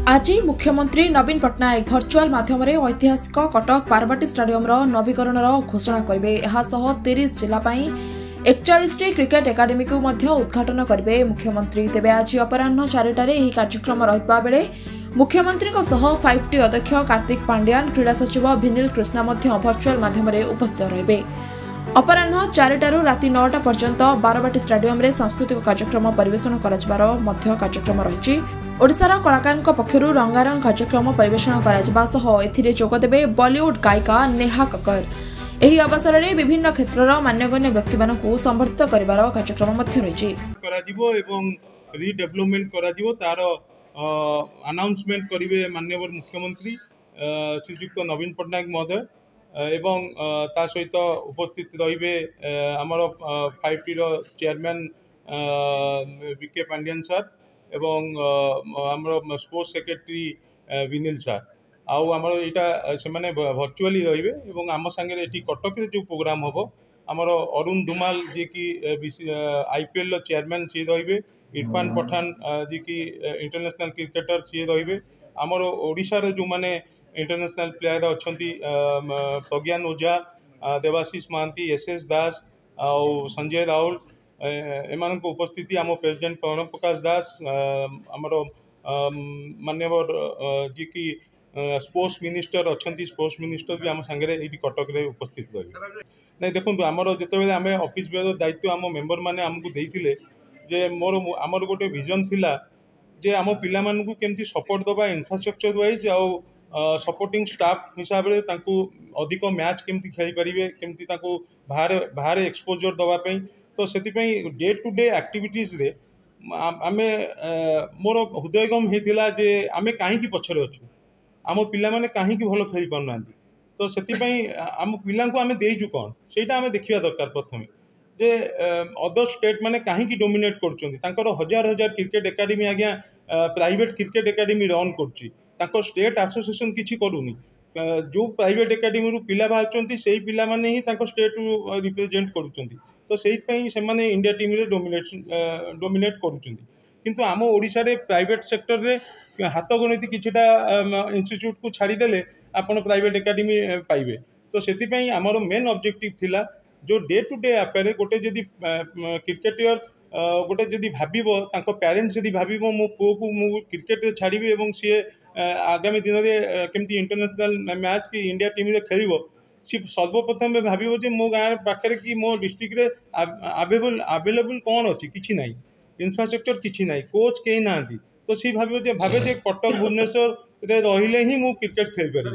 आज मुख्यमंत्री नवीन पट्टनायक भर्चुआल माध्यम ऐतिहासिक कटक बारवाटी स्टाडियम नवीकरण घोषणा करेंगे। 30 जिला 41 क्रिकेट एकाडेमी को उद्घाटन करेंगे मुख्यमंत्री। तेबे आज अपराह्न 4टार यह कार्यक्रम रहा बेले मुख्यमंत्री 5T अध्यक्ष कार्तिक पांड्यान, क्रीड़ा सचिव भिनिल कृष्णा भर्चुआल माध्यम उपस्थित रहे। अपराह्न 4टारू राति 9टा पर्यंत बारवाटी स्टाडियम सांस्कृतिक कार्यक्रम परिवेषण कार्यक्रम रही। ओडिशार कलाकार पक्षरु रंगारंग कार्यक्रम परिवेषण कर जोगदेवे बॉलीवुड गायिका नेहा कक्कर। एही अवसर में विभिन्न क्षेत्र मान्यगण्य व्यक्ति मानकु संबर्धित करिवार कार्यक्रम रही। रिडेवलपमेंट तार अनाउंसमेंट करेंगे माननीय मुख्यमंत्री श्रीयुक्त नवीन पट्टनायक महोदय एवं ता सहित उपस्थित रहिबे आमर 5T chairman BK Pandian sir एवं आमर स्पोर्ट्स सेक्रेटरी विनिल सर आउ आमर यहाँ से भर्चुआली रे और आम सांगे ये कटक जो प्रोग्राम हम आमर अरुण धुमाल जी की IPL चेयरमैन सी रे, इरफान पठान जी की इंटरनेशनल क्रिकेटर सी रे, आमर ओडिशार जो माने इंटरनेशनल प्लेयर अच्छा प्रज्ञान ओझा, देवाशीष महांती, SS दास और संजय राउल एम उपस्थिति आम प्रेसिडेंट प्रणव प्रकाश दास आमर मान्यवर जी की स्पोर्ट्स मिनिस्टर अच्छा स्पोर्ट्स मिनिस्टर भी आम सांगे ये कटक रे उपस्थित रहे। नहीं देखो आमर जिते आम ऑफिस बेयर दायित्व आम मेंबर मैंने आमको देते जे मोर आमर गोटे विजन थिला जे आम पिला मानकु केमती सपोर्ट दबा इंफ्रास्ट्रक्चर वाइज आउ सपोर्टिंग स्टाफ हिसाब से अधिक मैच केमती खेली पारे केमती बाहर एक्सपोजर दवाई। तो से डे टू डे एक्टिविटीज रे आमे मोर हृदयगम होता जे आमे कहीं पछरे अच्छु आम पिला माने कहीं भल खेली पारना। तो से आम पिला को आमे देइजु कौन सेटा आमे देखिया दरकार प्रथम जे अदर स्टेट माने कहीं डोमिनेट कर हजार हजार क्रिकेट एकाडेमी आज्ञा प्राइवेट क्रिकेट एकाडेमी रन कर स्टेट एसोसिएशन किसी करूनी जो प्राइवेट एकाडेमी रु पिला बाहर से पिला माने ही स्टेट रिप्रेजेंट करुँच। तो से इंडिया टीम रे डोमिनेट करुँच किंतु आम ओडिशा रे प्राइवेट सेक्टर रे हाथ गणित किछिटा इंस्टीट्यूट को छाड़ीदे आपण प्राइवेट एकाडेमी पाइबे। तो से आमर मेन ऑब्जेक्टिव थिला जो डे टू डे आफेयर गोटे जदि क्रिकेटर गोटे जदि भाव पेरेन्ट्स जदि भाव मो पुओ को मु क्रिकेट छाड़ी और सी आगामी दिन में केमती इंटरनेशनल मैच कि इंडिया टीम रे खेल सी सर्वप्रथम भाव जे मो गाँव पाखे कि मो डिस्ट्रिक्ट रे अवेलेबल कौन अच्छी कि ना इंफ्रास्ट्रक्चर कि ना कोच कहीं ना। तो सी भावे जे कटक भुवनेश्वर रही ही मु क्रिकेट खेल पारि।